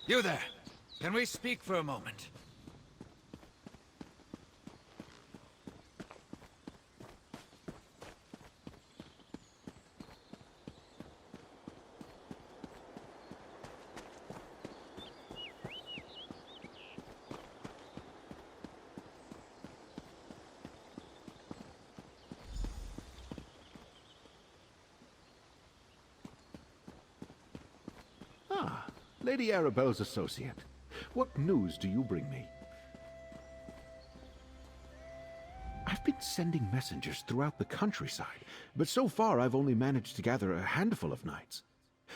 You there. Can we speak for a moment? Ah, Lady Arabelle's associate. What news do you bring me? I've been sending messengers throughout the countryside, but so far I've only managed to gather a handful of knights.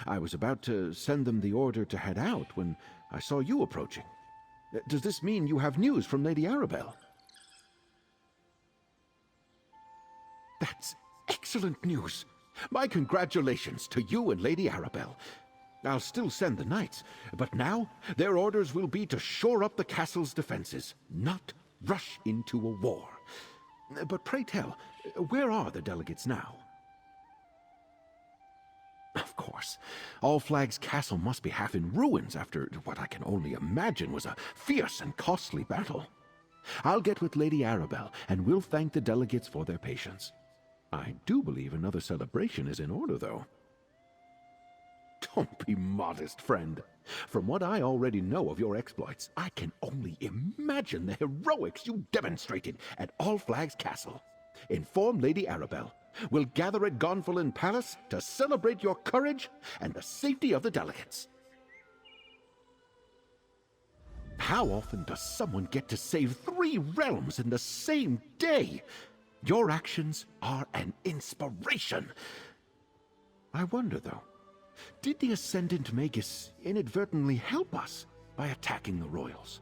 I was about to send them the order to head out when I saw you approaching. Does this mean you have news from Lady Arabelle? That's excellent news. My congratulations to you and Lady Arabelle. I'll still send the knights, but now their orders will be to shore up the castle's defenses, not rush into a war. But pray tell, where are the delegates now? Of course, All Flags Castle must be half in ruins after what I can only imagine was a fierce and costly battle. I'll get with Lady Arabelle, and we'll thank the delegates for their patience. I do believe another celebration is in order, though. Don't be modest, friend. From what I already know of your exploits, I can only imagine the heroics you demonstrated at All Flags Castle. Inform Lady Arabelle. We'll gather at Gonfalon Palace to celebrate your courage and the safety of the delegates. How often does someone get to save 3 realms in the same day? Your actions are an inspiration. I wonder, though, did the Ascendant Magus inadvertently help us by attacking the royals?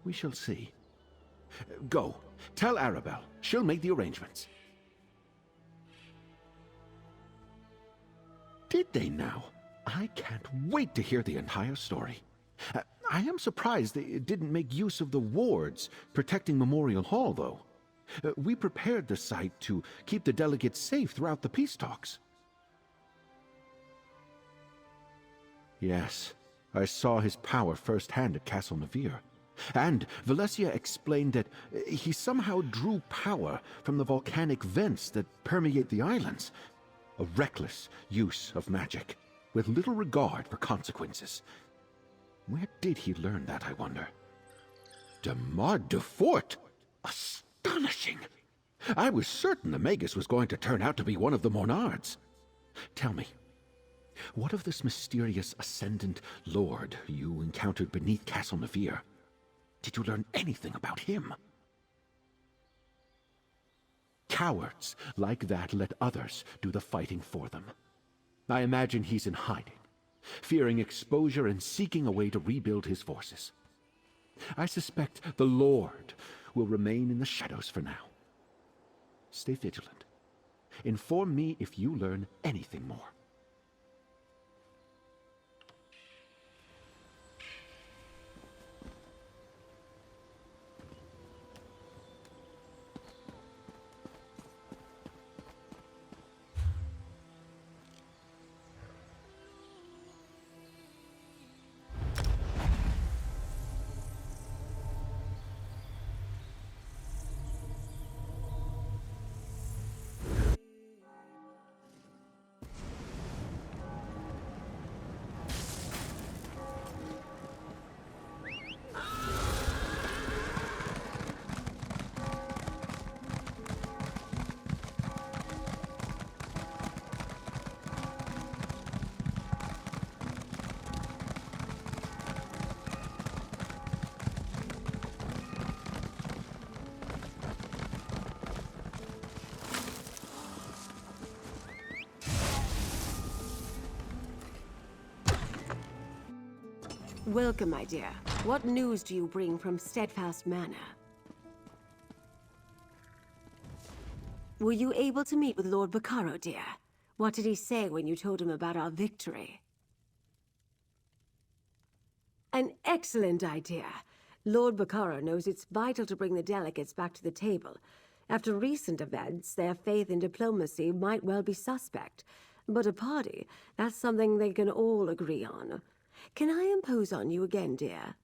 We shall see. Go, tell Arabelle. She'll make the arrangements. Did they now? I can't wait to hear the entire story. I am surprised they didn't make use of the wards protecting Memorial Hall, though. We prepared the site to keep the delegates safe throughout the peace talks. Yes, I saw his power firsthand at Castle Navir. And Valencia explained that he somehow drew power from the volcanic vents that permeate the islands. A reckless use of magic, with little regard for consequences. Where did he learn that, I wonder? De Mard de Fort? Astonishing! I was certain the Magus was going to turn out to be one of the Monards. Tell me, what of this mysterious Ascendant Lord you encountered beneath Castle Navir? Did you learn anything about him? Cowards like that let others do the fighting for them. I imagine he's in hiding, fearing exposure and seeking a way to rebuild his forces. I suspect the Lord will remain in the shadows for now. Stay vigilant. Inform me if you learn anything more. Welcome, my dear. What news do you bring from Steadfast Manor? Were you able to meet with Lord Baccaro, dear? What did he say when you told him about our victory? An excellent idea. Lord Baccaro knows it's vital to bring the delegates back to the table. After recent events, their faith in diplomacy might well be suspect. But a party, that's something they can all agree on. Can I impose on you again, dear?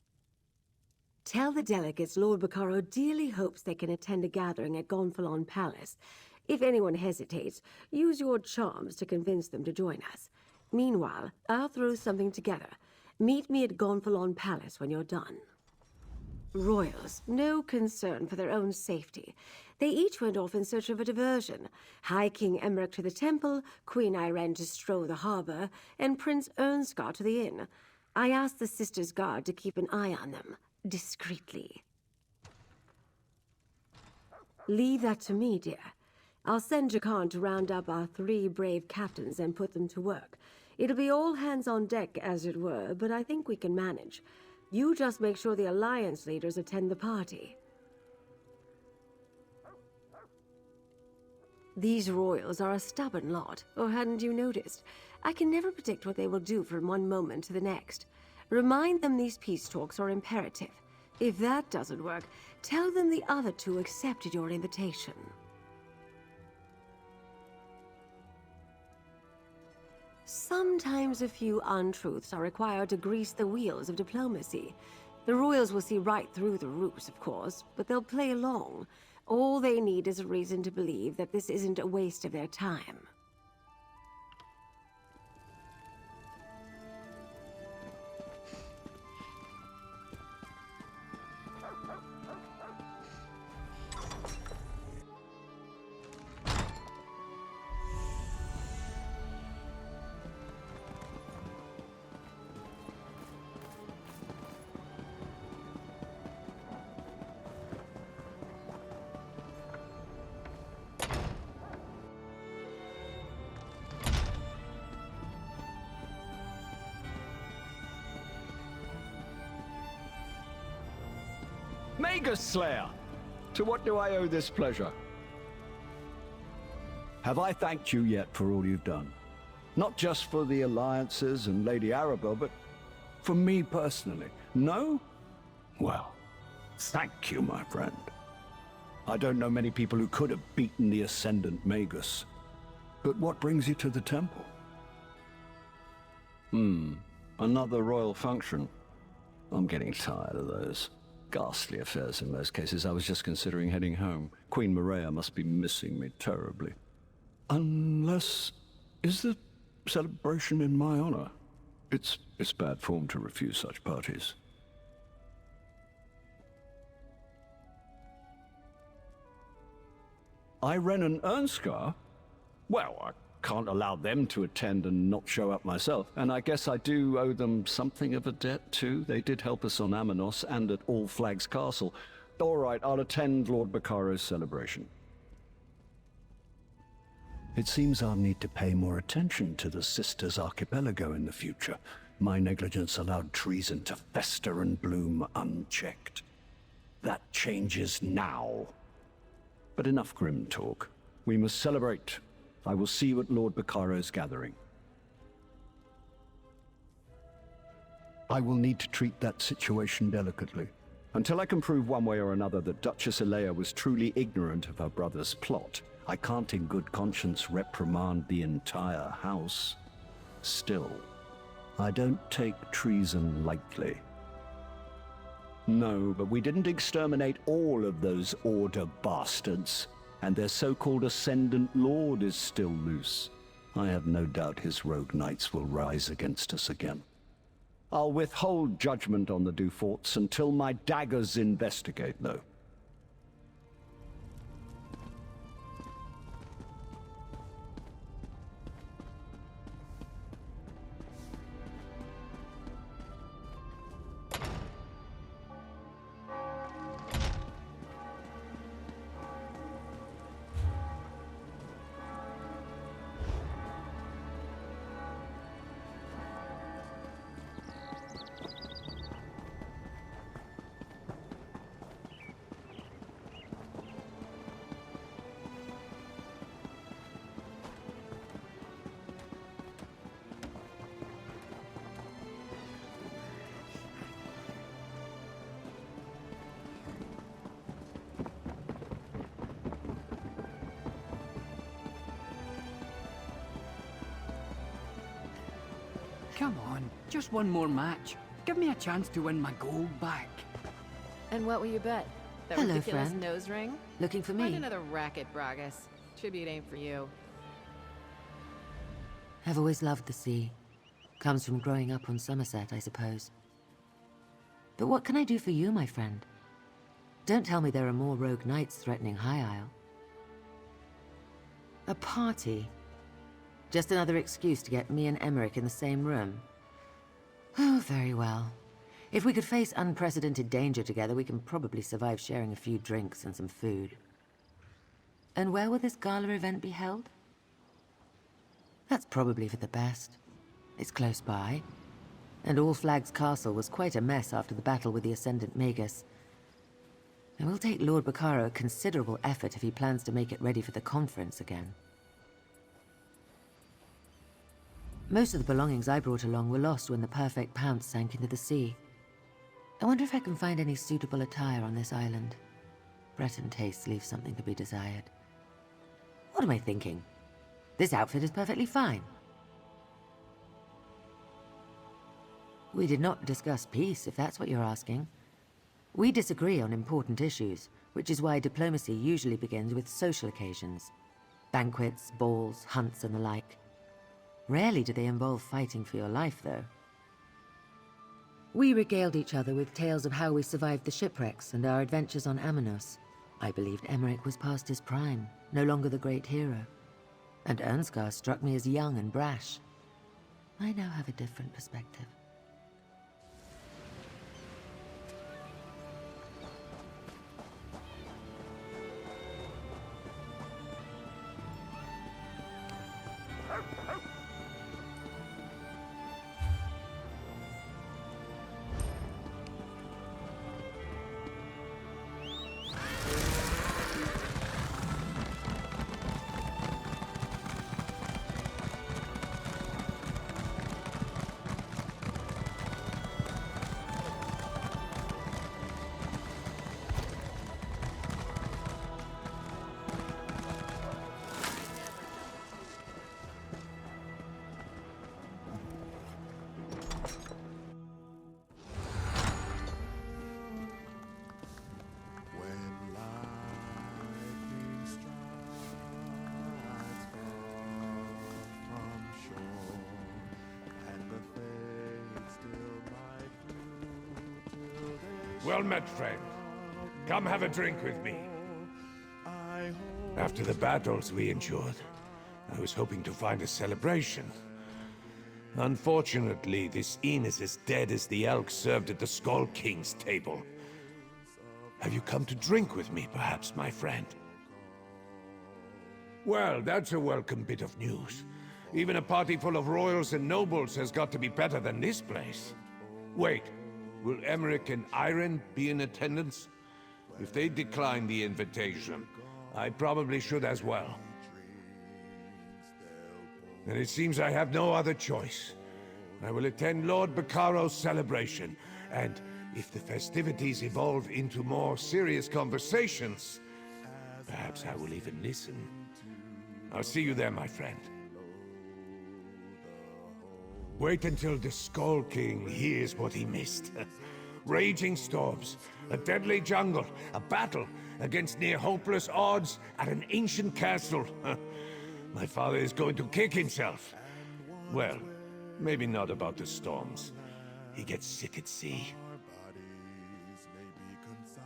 Tell the delegates Lord Bacaro dearly hopes they can attend a gathering at Gonfalon Palace. If anyone hesitates, use your charms to convince them to join us. Meanwhile, I'll throw something together. Meet me at Gonfalon Palace when you're done. Royals, no concern for their own safety. They each went off in search of a diversion. High King Emmerich to the temple, Queen Irene to stroll the harbor, and Prince Ernskar to the inn. I asked the Sisters' Guard to keep an eye on them, discreetly. Leave that to me, dear. I'll send Jakan to round up our 3 brave captains and put them to work. It'll be all hands on deck, as it were, but I think we can manage. You just make sure the Alliance leaders attend the party. These royals are a stubborn lot, or hadn't you noticed? I can never predict what they will do from one moment to the next. Remind them these peace talks are imperative. If that doesn't work, tell them the other 2 accepted your invitation. Sometimes a few untruths are required to grease the wheels of diplomacy. The royals will see right through the ruse, of course, but they'll play along. All they need is a reason to believe that this isn't a waste of their time. Magus Slayer! To what do I owe this pleasure? Have I thanked you yet for all you've done? Not just for the alliances and Lady Arabelle, but for me personally. No? Well, thank you, my friend. I don't know many people who could have beaten the Ascendant Magus. But what brings you to the temple? Another royal function. I'm getting tired of those. Ghastly affairs in most cases. I was just considering heading home. Queen Maria must be missing me terribly. Unless... is the celebration in my honor? It's bad form to refuse such parties. Irene and Ernskar? Well, I can't allow them to attend and not show up myself. And I guess I do owe them something of a debt, too. They did help us on Amanos and at All Flags Castle. All right, I'll attend Lord Bacaro's celebration. It seems I'll need to pay more attention to the Sisters Archipelago in the future. My negligence allowed treason to fester and bloom unchecked. That changes now. But enough grim talk. We must celebrate. I will see you at Lord Bacaro's gathering. I will need to treat that situation delicately. Until I can prove one way or another that Duchess Elea was truly ignorant of her brother's plot, I can't in good conscience reprimand the entire house. Still, I don't take treason lightly. No, but we didn't exterminate all of those Order bastards. And their so-called Ascendant Lord is still loose. I have no doubt his rogue knights will rise against us again. I'll withhold judgment on the Duforts until my daggers investigate, though. Come on. Just one more match. Give me a chance to win my gold back. And what will you bet? That Hello, ridiculous friend. nose ring? Looking for Find me? another racket, Bragus. Tribute ain't for you. I've always loved the sea. Comes from growing up on Somerset, I suppose. But what can I do for you, my friend? Don't tell me there are more rogue knights threatening High Isle. A party? Just another excuse to get me and Emmerich in the same room? Oh, very well. If we could face unprecedented danger together, we can probably survive sharing a few drinks and some food. And where will this gala event be held? That's probably for the best. It's close by. And All Flags Castle was quite a mess after the battle with the Ascendant Magus. It will take Lord Bacaro a considerable effort if he plans to make it ready for the conference again. Most of the belongings I brought along were lost when the Perfect Pounce sank into the sea. I wonder if I can find any suitable attire on this island. Breton tastes leave something to be desired. What am I thinking? This outfit is perfectly fine. We did not discuss peace, if that's what you're asking. We disagree on important issues, which is why diplomacy usually begins with social occasions. Banquets, balls, hunts, and the like. Rarely do they involve fighting for your life, though. We regaled each other with tales of how we survived the shipwrecks and our adventures on Amanos. I believed Emmerich was past his prime, no longer the great hero. And Ernskar struck me as young and brash. I now have a different perspective. Well met, friend. Come have a drink with me. After the battles we endured, I was hoping to find a celebration. Unfortunately, this inn is as dead as the elk served at the Skull King's table. Have you come to drink with me, perhaps, my friend? Well, that's a welcome bit of news. Even a party full of royals and nobles has got to be better than this place. Wait. Will Emmerich and Iron be in attendance? If they decline the invitation, I probably should as well. And it seems I have no other choice. I will attend Lord Bacaro's celebration, and if the festivities evolve into more serious conversations, perhaps I will even listen. I'll see you there, my friend. Wait until the Skull King hears what he missed. Raging storms, a deadly jungle, a battle against near-hopeless odds at an ancient castle. My father is going to kick himself. Well, maybe not about the storms. He gets sick at sea.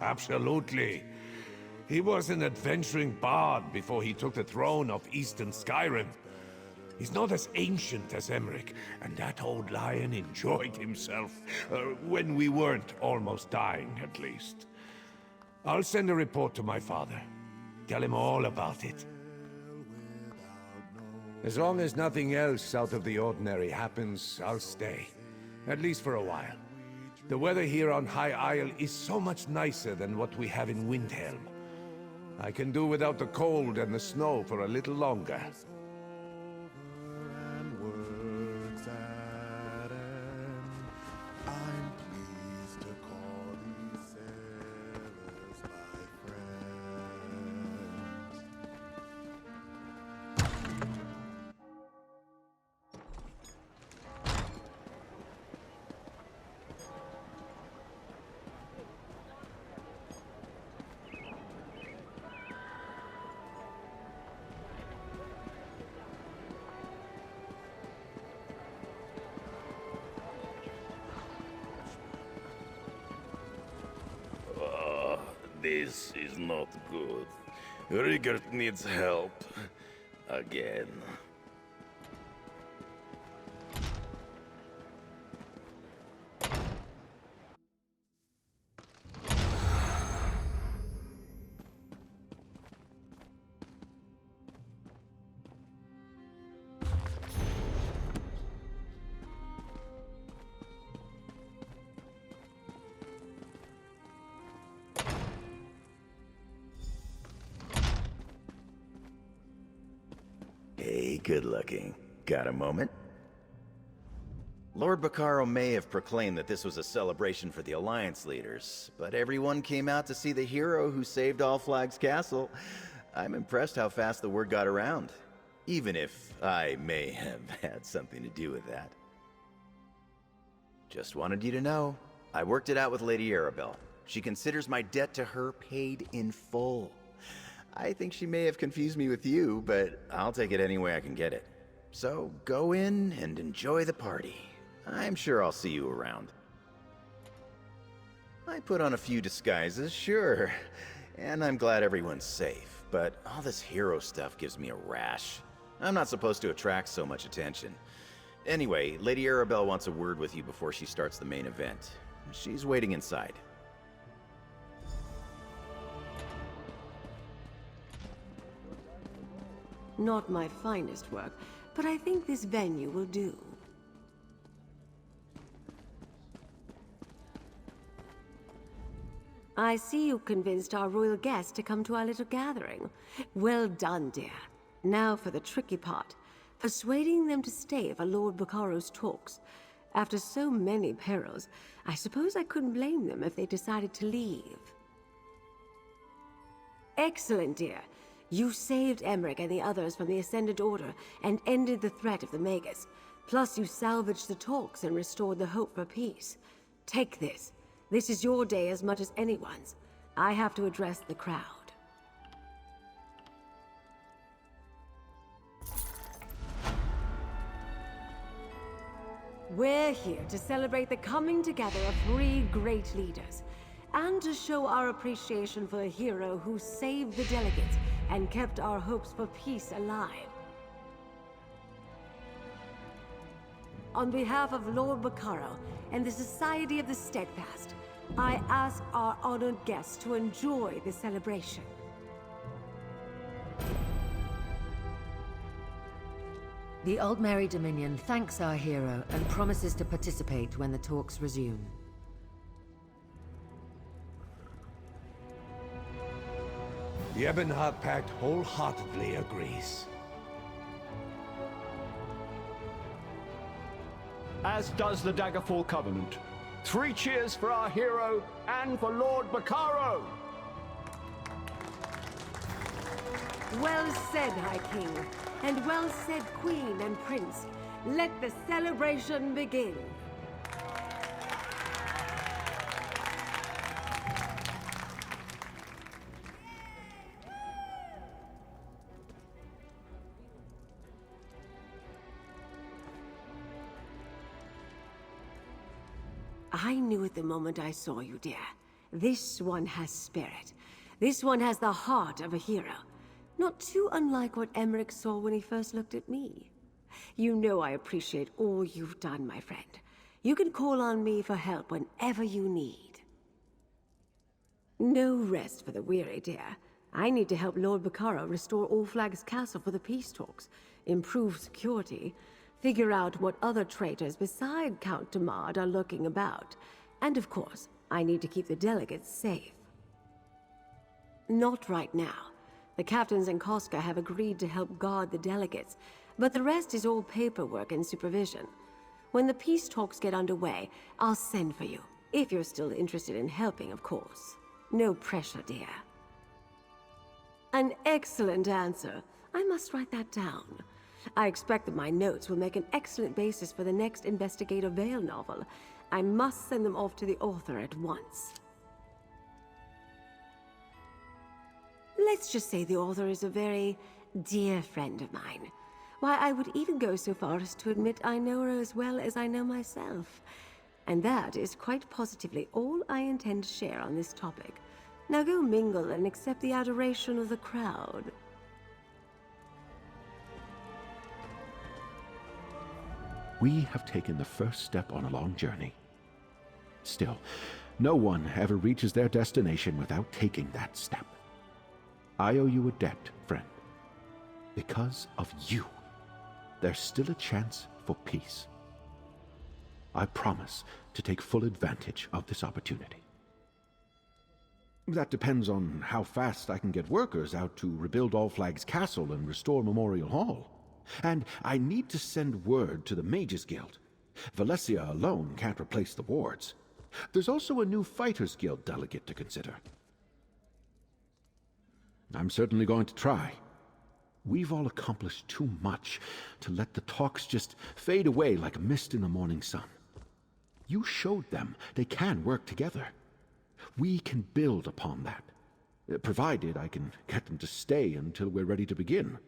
Absolutely. He was an adventuring bard before he took the throne of Eastern Skyrim. He's not as ancient as Emmerich, and that old lion enjoyed himself. When we weren't almost dying, at least. I'll send a report to my father. Tell him all about it. As long as nothing else out of the ordinary happens, I'll stay. At least for a while. The weather here on High Isle is so much nicer than what we have in Windhelm. I can do without the cold and the snow for a little longer. This is not good. Rigert needs help. Again. Hey, good looking. Got a moment? Lord Bacaro may have proclaimed that this was a celebration for the Alliance leaders, but everyone came out to see the hero who saved All Flags Castle. I'm impressed how fast the word got around, even if I may have had something to do with that. Just wanted you to know, I worked it out with Lady Arabelle. She considers my debt to her paid in full. I think she may have confused me with you, but I'll take it any way I can get it. So go in and enjoy the party. I'm sure I'll see you around. I put on a few disguises, sure, and I'm glad everyone's safe, but all this hero stuff gives me a rash. I'm not supposed to attract so much attention. Anyway, Lady Arabelle wants a word with you before she starts the main event. She's waiting inside. Not my finest work, but I think this venue will do. I see you convinced our royal guest to come to our little gathering. Well done, dear. Now for the tricky part. Persuading them to stay for Lord Bacaro's talks. After so many perils, I suppose I couldn't blame them if they decided to leave. Excellent, dear. You saved Emmerich and the others from the Ascendant Order and ended the threat of the Magus. Plus, you salvaged the talks and restored the hope for peace. Take this. This is your day as much as anyone's. I have to address the crowd. We're here to celebrate the coming together of 3 great leaders, and to show our appreciation for a hero who saved the delegates and kept our hopes for peace alive. On behalf of Lord Bacaro and the Society of the Steadfast, I ask our honored guests to enjoy the celebration. The Aldmeri Dominion thanks our hero and promises to participate when the talks resume. The Ebonheart Pact wholeheartedly agrees. As does the Daggerfall Covenant. 3 cheers for our hero and for Lord Bacaro! Well said, High King, and well said, Queen and Prince. Let the celebration begin. I knew at the moment I saw you, dear. This one has spirit. This one has the heart of a hero. Not too unlike what Emmerich saw when he first looked at me. You know I appreciate all you've done, my friend. You can call on me for help whenever you need. No rest for the weary, dear. I need to help Lord Bacaro restore All Flags Castle for the peace talks, improve security, figure out what other traitors beside Count Damard are lurking about, and of course, I need to keep the delegates safe. Not right now. The captains and Koska have agreed to help guard the delegates, but the rest is all paperwork and supervision. When the peace talks get underway, I'll send for you, if you're still interested in helping, of course. No pressure, dear. An excellent answer. I must write that down. I expect that my notes will make an excellent basis for the next Investigator Vale novel. I must send them off to the author at once. Let's just say the author is a very dear friend of mine. Why, I would even go so far as to admit I know her as well as I know myself. And that is quite positively all I intend to share on this topic. Now go mingle and accept the adoration of the crowd. We have taken the first step on a long journey. Still, no one ever reaches their destination without taking that step. I owe you a debt, friend. Because of you, there's still a chance for peace. I promise to take full advantage of this opportunity. That depends on how fast I can get workers out to rebuild All Flags Castle and restore Memorial Hall. And I need to send word to the Mages Guild. Valencia alone can't replace the wards. There's also a new Fighters Guild delegate to consider. I'm certainly going to try. We've all accomplished too much to let the talks just fade away like a mist in the morning sun. You showed them they can work together. We can build upon that, provided I can get them to stay until we're ready to begin.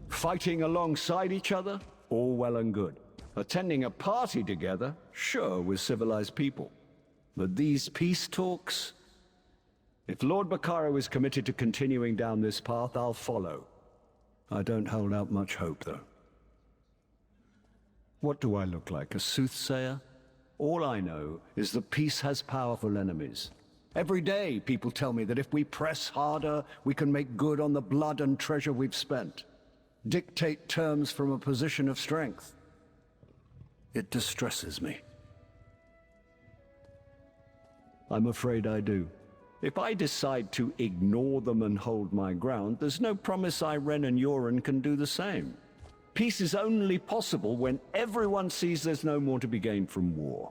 Fighting alongside each other? All well and good. Attending a party together? Sure, with civilized people. But these peace talks? If Lord Bacaro is committed to continuing down this path, I'll follow. I don't hold out much hope, though. What do I look like, a soothsayer? All I know is that peace has powerful enemies. Every day, people tell me that if we press harder, we can make good on the blood and treasure we've spent. Dictate terms from a position of strength. It distresses me. I'm afraid I do. If I decide to ignore them and hold my ground, there's no promise Irene and Yoren can do the same. Peace is only possible when everyone sees there's no more to be gained from war.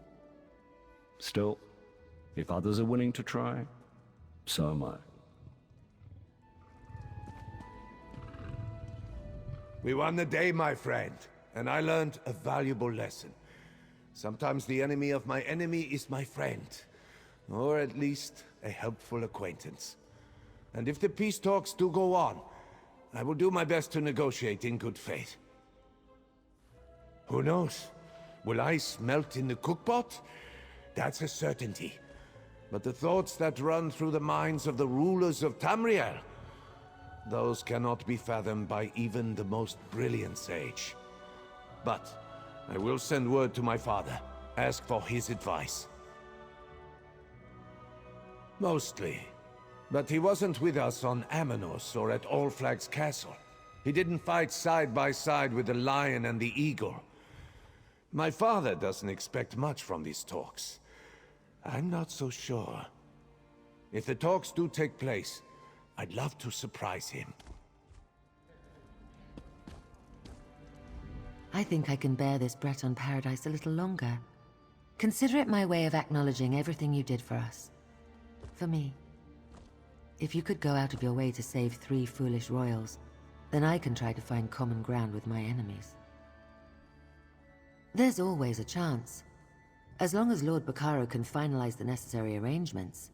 Still, if others are willing to try, so am I. We won the day, my friend, and I learned a valuable lesson. Sometimes the enemy of my enemy is my friend, or at least a helpful acquaintance. And if the peace talks do go on, I will do my best to negotiate in good faith. Who knows? Will ice melt in the cookpot? That's a certainty. But the thoughts that run through the minds of the rulers of Tamriel, those cannot be fathomed by even the most brilliant sage. But I will send word to my father, ask for his advice. Mostly. But he wasn't with us on Amanos or at All Flags Castle. He didn't fight side by side with the lion and the eagle. My father doesn't expect much from these talks. I'm not so sure. If the talks do take place, I'd love to surprise him. I think I can bear this Breton paradise a little longer. Consider it my way of acknowledging everything you did for us. For me. If you could go out of your way to save 3 foolish royals, then I can try to find common ground with my enemies. There's always a chance. As long as Lord Bacaro can finalize the necessary arrangements,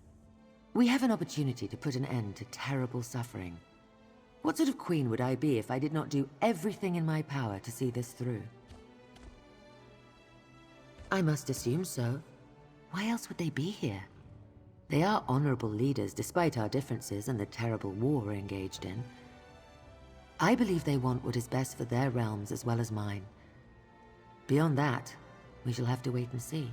we have an opportunity to put an end to terrible suffering. What sort of queen would I be if I did not do everything in my power to see this through? I must assume so. Why else would they be here? They are honorable leaders despite our differences and the terrible war we're engaged in. I believe they want what is best for their realms as well as mine. Beyond that, we shall have to wait and see.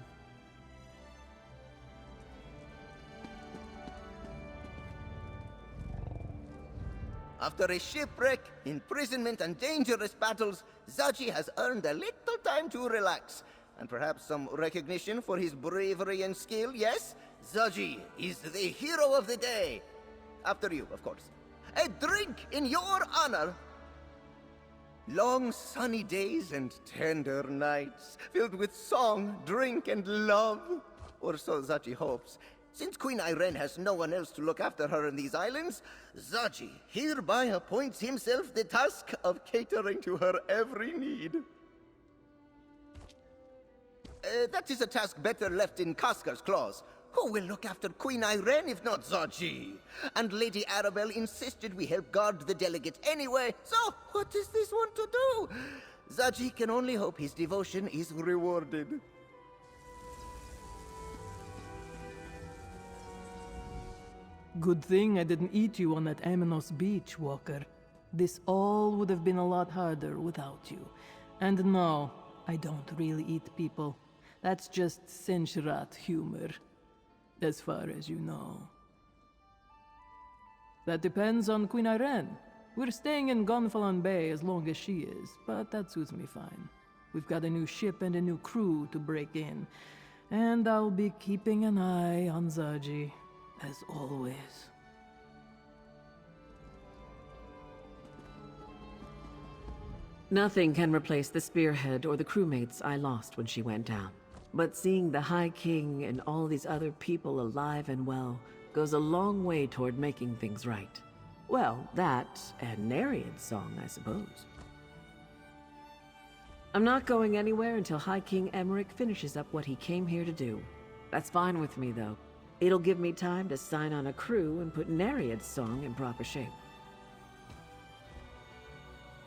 After a shipwreck, imprisonment, and dangerous battles, Zaji has earned a little time to relax. And perhaps some recognition for his bravery and skill, yes? Zaji is the hero of the day. After you, of course. A drink in your honor. Long sunny days and tender nights, filled with song, drink, and love. Or so Zaji hopes. Since Queen Irene has no one else to look after her in these islands, Zaji hereby appoints himself the task of catering to her every need. That is a task better left in Kaskar's claws. Who will look after Queen Irene if not Zaji? And Lady Arabelle insisted we help guard the delegate anyway, so what does this want to do? Zaji can only hope his devotion is rewarded. Good thing I didn't eat you on that Aminos beach, Walker. This all would have been a lot harder without you. And no, I don't really eat people. That's just Senshrat humor. As far as you know. That depends on Queen Irene. We're staying in Gonfalon Bay as long as she is, but that suits me fine. We've got a new ship and a new crew to break in. And I'll be keeping an eye on Zaji, as always. Nothing can replace the spearhead or the crewmates I lost when she went down. But seeing the High King and all these other people alive and well goes a long way toward making things right. Well, that and Nereiid's song, I suppose. I'm not going anywhere until High King Emmerich finishes up what he came here to do. That's fine with me, though. It'll give me time to sign on a crew and put Nereiid's song in proper shape.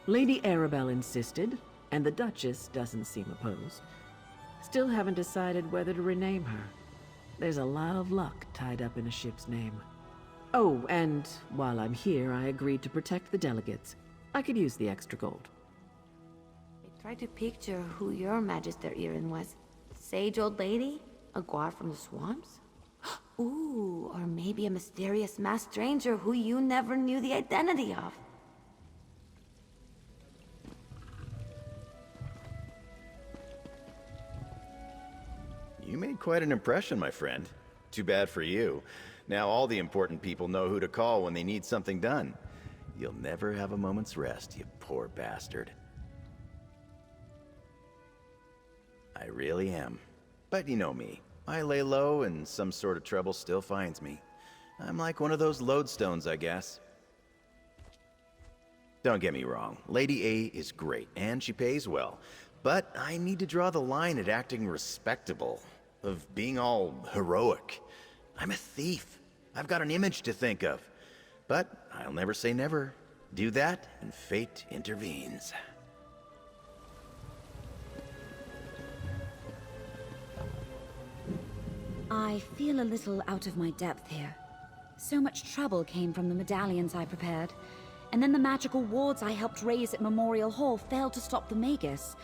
Lady Arabelle insisted, and the Duchess doesn't seem opposed. Still haven't decided whether to rename her. There's a lot of luck tied up in a ship's name. Oh, and while I'm here, I agreed to protect the delegates. I could use the extra gold. I tried to picture who your Magister Irin was. Sage old lady? A guar from the swamps? Ooh, or maybe a mysterious masked stranger who you never knew the identity of. You made quite an impression, my friend. Too bad for you. Now all the important people know who to call when they need something done. You'll never have a moment's rest, you poor bastard. I really am. But you know me. I lay low and some sort of trouble still finds me. I'm like one of those lodestones, I guess. Don't get me wrong. Lady A is great, and she pays well. But I need to draw the line at acting respectable. Of being all heroic. I'm a thief. I've got an image to think of. But I'll never say never. Do that, and fate intervenes. I feel a little out of my depth here. So much trouble came from the medallions I prepared, and then the magical wards I helped raise at Memorial Hall failed to stop the Magus.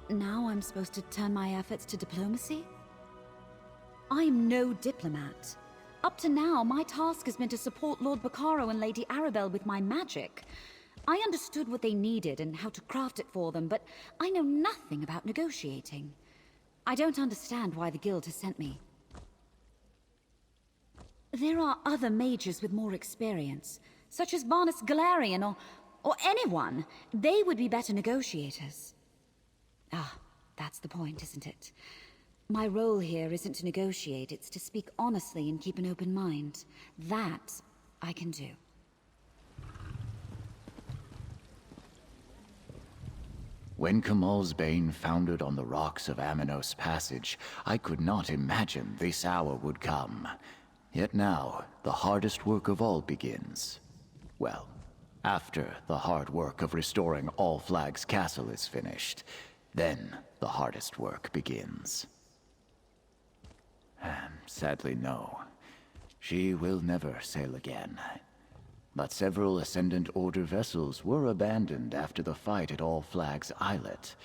Now I'm supposed to turn my efforts to diplomacy? I am no diplomat. Up to now, my task has been to support Lord Bacaro and Lady Arabelle with my magic. I understood what they needed and how to craft it for them, but I know nothing about negotiating. I don't understand why the Guild has sent me. There are other mages with more experience, such as Varnus Galarian or anyone. They would be better negotiators. Ah, that's the point, isn't it? My role here isn't to negotiate, it's to speak honestly and keep an open mind. That I can do. When Kamal's Bane foundered on the rocks of Aminos Passage, I could not imagine this hour would come. Yet now, the hardest work of all begins. Well, after the hard work of restoring All Flag's castle is finished, then the hardest work begins. Sadly, no. She will never sail again. But several Ascendant Order vessels were abandoned after the fight at All Flag's Islet.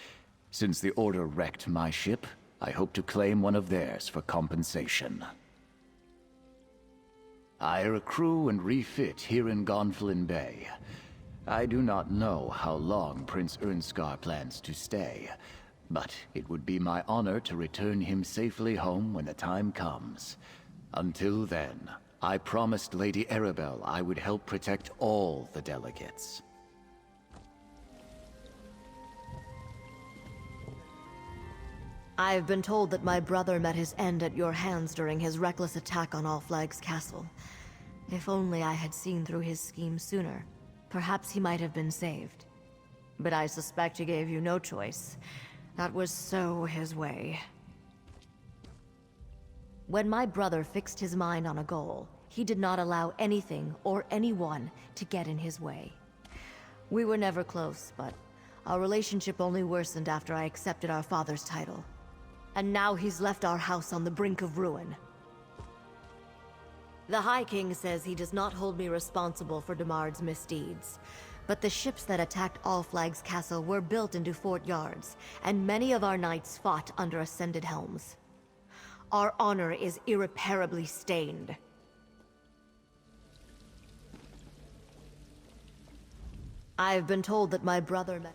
Since the Order wrecked my ship, I hope to claim one of theirs for compensation. I recrew and refit here in Gonfalon Bay. I do not know how long Prince Ernskar plans to stay, but it would be my honor to return him safely home when the time comes. Until then, I promised Lady Arabelle I would help protect all the delegates. I've been told that my brother met his end at your hands during his reckless attack on All Flag's castle. If only I had seen through his scheme sooner, perhaps he might have been saved. But I suspect he gave you no choice. That was so his way. When my brother fixed his mind on a goal, he did not allow anything or anyone to get in his way. We were never close, but our relationship only worsened after I accepted our father's title. And now he's left our house on the brink of ruin. The High King says he does not hold me responsible for Demard's misdeeds, but the ships that attacked All Flag's castle were built into fort yards, and many of our knights fought under ascended helms. Our honor is irreparably stained. I've been told that my brother met...